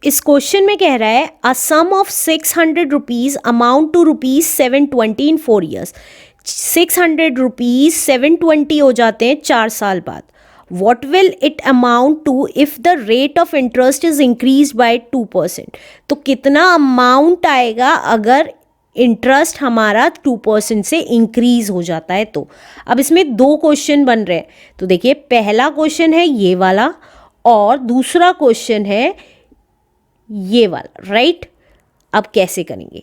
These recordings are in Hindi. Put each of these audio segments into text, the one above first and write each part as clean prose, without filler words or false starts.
इस क्वेश्चन में कह रहा है a sum of 600 rupees amount to rupees 720 in 4 years. 600 rupees 720 हो जाते हैं 4 साल बाद। What will it amount to if the rate of interest is increase by 2%। तो कितना अमाउंट आएगा अगर इंटरेस्ट हमारा 2% से इंक्रीज हो जाता है। तो अब इसमें 2 क्वेश्चन बन रहे हैं। तो देखिए, पहला क्वेश्चन है ये वाला और दूसरा क्वेश्चन है ये वाला, राइट। अब कैसे करेंगे,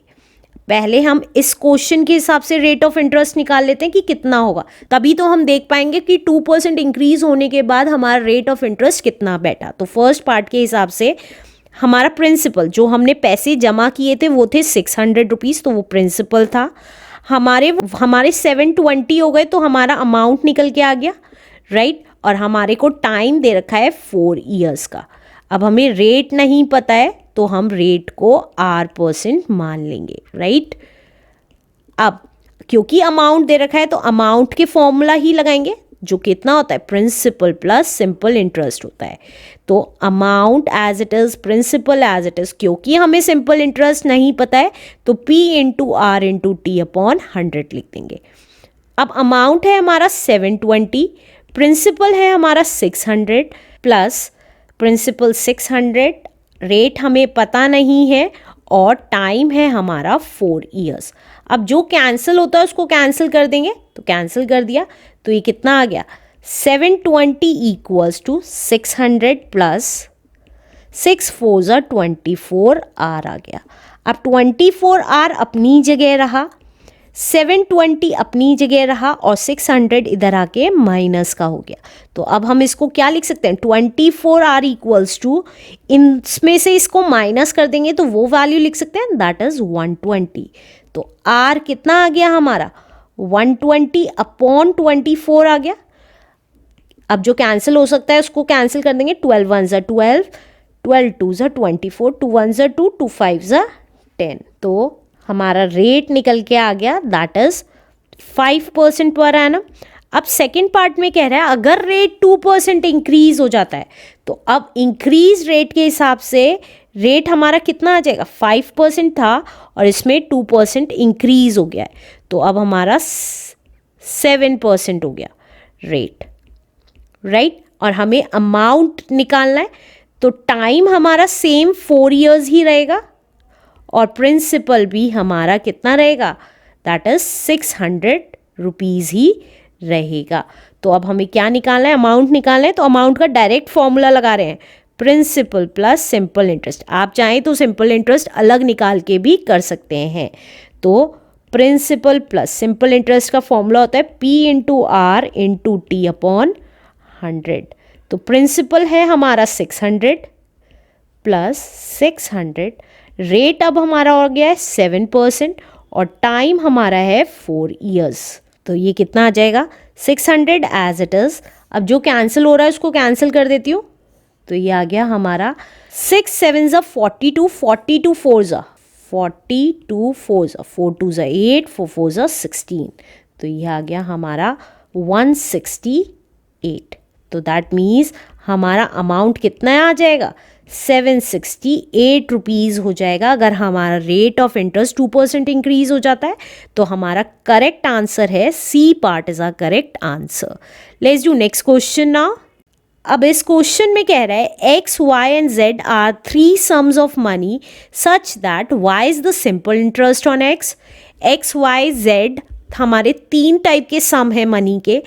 पहले हम इस क्वेश्चन के हिसाब से रेट ऑफ इंटरेस्ट निकाल लेते हैं कि कितना होगा, तभी तो हम देख पाएंगे कि 2% इंक्रीज होने के बाद हमारा रेट ऑफ इंटरेस्ट कितना बैठा। तो फर्स्ट पार्ट के हिसाब से हमारा प्रिंसिपल, जो हमने पैसे जमा किए थे वो थे 600 रुपीज़, तो वो प्रिंसिपल था। हमारे 720 हो गए, तो हमारा अमाउंट निकल के आ गया, राइट। और हमारे को टाइम दे रखा है 4 ईयर्स का। अब हमें रेट नहीं पता है तो हम रेट को R% मान लेंगे, राइट। अब क्योंकि अमाउंट दे रखा है तो अमाउंट के फॉर्मूला ही लगाएंगे, जो कितना होता है, प्रिंसिपल प्लस सिंपल इंटरेस्ट होता है। तो amount as it is, principal as it is. क्योंकि हमें सिंपल इंटरेस्ट नहीं पता है तो P into R into T upon 100 लिख देंगे। अब अमाउंट है हमारा 720, प्रिंसिपल है हमारा 600 प्लस प्रिंसिपल 600, रेट हमें पता नहीं है और टाइम है हमारा 4 ईयर्स। अब जो कैंसिल होता है उसको कैंसिल कर देंगे, तो कैंसिल कर दिया तो ये कितना आ गया, 720 इक्वल्स टू 600 प्लस 6 4 ज़ा 24 R आ गया। अब 24 R अपनी जगह रहा, 720 अपनी जगह रहा और 600 इधर आके माइनस का हो गया। तो अब हम इसको क्या लिख सकते हैं, 24 R इक्वल्स टू, इसमें से इसको माइनस कर देंगे तो वो वैल्यू लिख सकते हैं, दैट इज 120। तो R कितना आ गया हमारा, 120 अपॉन 24 आ गया। अब जो कैंसिल हो सकता है उसको कैंसिल कर देंगे, 12 1 ज़ा 12, 12 2 ज़ा 24, 2 1 ज़ा 2, 2 5 ज़ा 10। तो हमारा रेट निकल के आ गया, दैट इज 5% पर एनम। अब सेकेंड पार्ट में कह रहा है अगर रेट 2% इंक्रीज हो जाता है, तो अब इंक्रीज रेट के हिसाब से रेट हमारा कितना आ जाएगा, 5% था और इसमें 2% इंक्रीज हो गया है, तो अब हमारा 7% हो गया रेट, राइट। और हमें अमाउंट निकालना है, तो टाइम हमारा सेम 4 ईयर्स ही रहेगा और प्रिंसिपल भी हमारा कितना रहेगा, दैट इज 600 रुपीज़ ही रहेगा। तो अब हमें क्या निकालना है, अमाउंट निकालना है। तो अमाउंट का डायरेक्ट फॉर्मूला लगा रहे हैं, प्रिंसिपल प्लस सिंपल इंटरेस्ट। आप चाहें तो सिंपल इंटरेस्ट अलग निकाल के भी कर सकते हैं। तो प्रिंसिपल प्लस सिंपल इंटरेस्ट का फॉर्मूला होता है P into R into T upon 100। तो प्रिंसिपल है हमारा 600 प्लस 600, रेट अब हमारा हो गया है 7% और टाइम हमारा है 4 ईयर्स। तो ये कितना आ जाएगा, 600 एज इट इज़। अब जो कैंसिल हो रहा है उसको कैंसिल कर देती हूँ, तो ये आ गया हमारा 6 7 ज़ा 42, 42 4 ज़ा 42 4 ज़ा 4 2 ज़ा 8, 4 4 ज़ा 16। तो ये आ गया हमारा 168। तो दैट मीन्स हमारा अमाउंट कितना आ जाएगा, 768 रुपीज़ हो जाएगा। अगर हमारा रेट ऑफ इंटरेस्ट 2% इंक्रीज हो जाता है तो हमारा करेक्ट आंसर है C part is a correct answer. Let's do next question now. अब इस क्वेश्चन में कह रहा है x, y and z are 3 sums of money such that y is the simple interest on x। x, y, z हमारे 3 टाइप के सम है मनी के,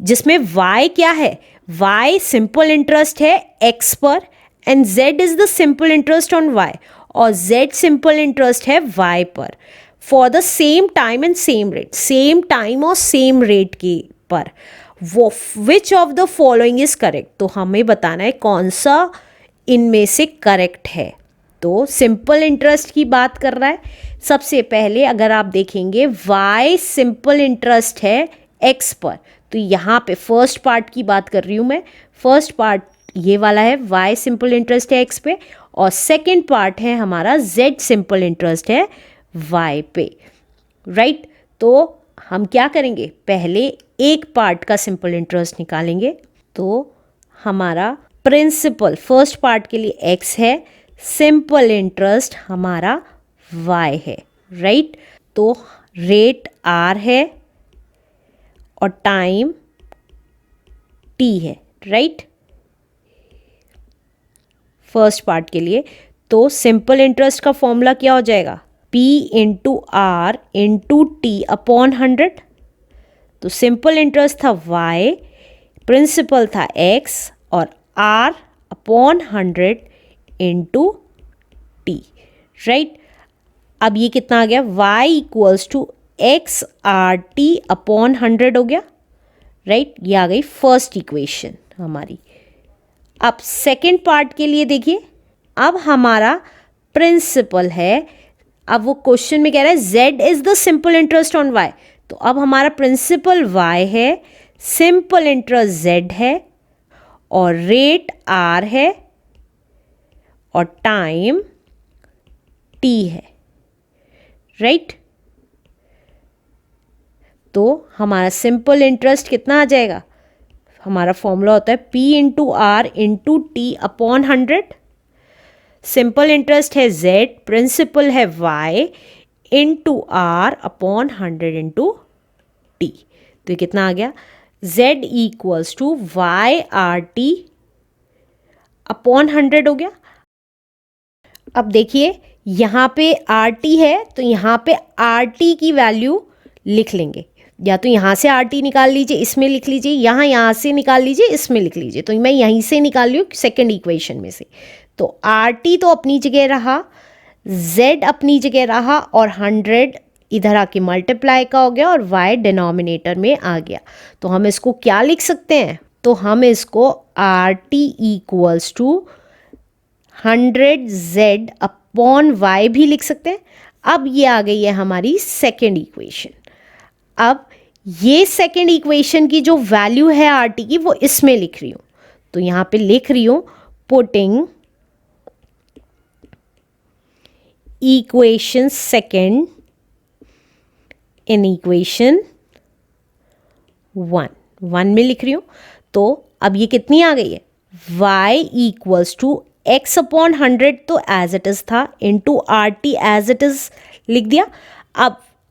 जिसमें y क्या है, y सिंपल इंटरेस्ट है x पर and z is the simple interest on y और z सिंपल इंटरेस्ट है y पर for the same time and same rate, same time और सेम रेट के पर। वो which of the following is correct, तो हमें बताना है कौन सा इनमें से करेक्ट है। तो सिंपल इंटरेस्ट की बात कर रहा है। सबसे पहले अगर आप देखेंगे y सिंपल इंटरेस्ट है x पर, तो यहाँ पे फर्स्ट पार्ट की बात कर रही हूँ मैं। फर्स्ट पार्ट ये वाला है, y सिंपल इंटरेस्ट है x पे, और सेकेंड पार्ट है हमारा z सिंपल इंटरेस्ट है y पे, राइट। तो हम क्या करेंगे, पहले एक पार्ट का सिंपल इंटरेस्ट निकालेंगे। तो हमारा प्रिंसिपल फर्स्ट पार्ट के लिए x है, सिंपल इंटरेस्ट हमारा y है, राइट। तो रेट r है और टाइम t है, राइट, फर्स्ट पार्ट के लिए। तो सिंपल इंटरेस्ट का फॉर्मूला क्या हो जाएगा, p into R into T upon 100। तो सिंपल इंटरेस्ट था y, प्रिंसिपल था x और r upon 100 into T, right. अब ये कितना आ गया, y equals to X R T upon 100 हो गया, राइट। ये आ गई फर्स्ट इक्वेशन हमारी। अब सेकेंड पार्ट के लिए देखिए, अब हमारा प्रिंसिपल है, अब वो क्वेश्चन में कह रहा है z is the simple interest on y। तो अब हमारा प्रिंसिपल y है, सिंपल इंटरेस्ट z है और रेट r है और टाइम t है, राइट। तो हमारा सिंपल इंटरेस्ट कितना आ जाएगा, हमारा फॉर्मूला होता है p into R into T upon 100। Simple interest है z, प्रिंसिपल है y into R upon 100 into T. तो ये कितना आ गया, z equals to Y R T upon 100 हो गया। अब देखिए यहाँ पे आर टी है, तो यहाँ पे आर टी की वैल्यू लिख लेंगे, या तो यहाँ से आर टी निकाल लीजिए, इसमें लिख लीजिए, यहाँ से निकाल लीजिए, इसमें लिख लीजिए। तो मैं यहीं से निकाल रही हूँ सेकेंड इक्वेशन में से। तो आर टी तो अपनी जगह रहा, z अपनी जगह रहा और 100 इधर आके मल्टीप्लाई का हो गया और y डिनोमिनेटर में आ गया। तो हम इसको क्या लिख सकते हैं, तो हम इसको R T equals to 100z upon y भी लिख सकते हैं। अब ये आ गई है हमारी सेकेंड इक्वेशन। अब ये सेकेंड इक्वेशन की जो वैल्यू है आर टी की, वो इसमें लिख रही हूँ। तो यहाँ पे लिख रही हूँ putting equation second in equation 1 में लिख रही हूँ। तो अब ये कितनी आ गई है, y equals to x upon 100 तो एज इट इज था, into r t as it is लिख दिया।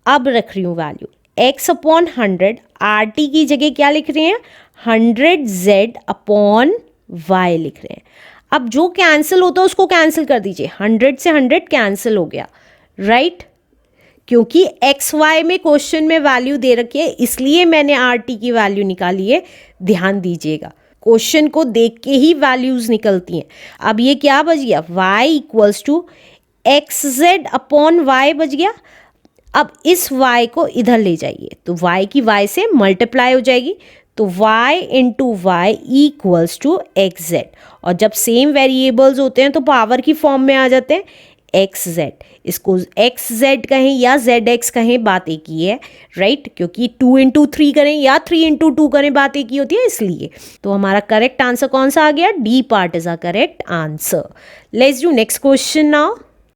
अब रख रही हूँ value x upon 100, r t की जगह क्या लिख रहे हैं, 100z अपॉन y लिख रहे हैं। अब जो कैंसिल होता है उसको कैंसिल कर दीजिए, 100 से 100 कैंसिल हो गया, राइट। क्योंकि एक्स वाई में क्वेश्चन में वैल्यू दे रखी है, इसलिए मैंने आर टी की वैल्यू निकाली है। ध्यान दीजिएगा, क्वेश्चन को देख के ही वैल्यूज निकलती हैं। अब ये क्या बच गया, y equals to x z upon y बच गया। अब इस y को इधर ले जाइए, तो y की y से मल्टीप्लाई हो जाएगी। तो y into y equals to x z, और जब सेम वेरिएबल्स होते हैं तो पावर की फॉर्म में आ जाते हैं, एक्स जेड। इसको एक्स जेड कहें या जेड एक्स कहें, बात एक ही है, राइट। क्योंकि 2 इंटू 3 करें या 3 इंटू 2 करें, बात एक ही होती है, इसलिए। तो हमारा करेक्ट आंसर कौन सा आ गया, D part is a correct answer. Let's do next question now.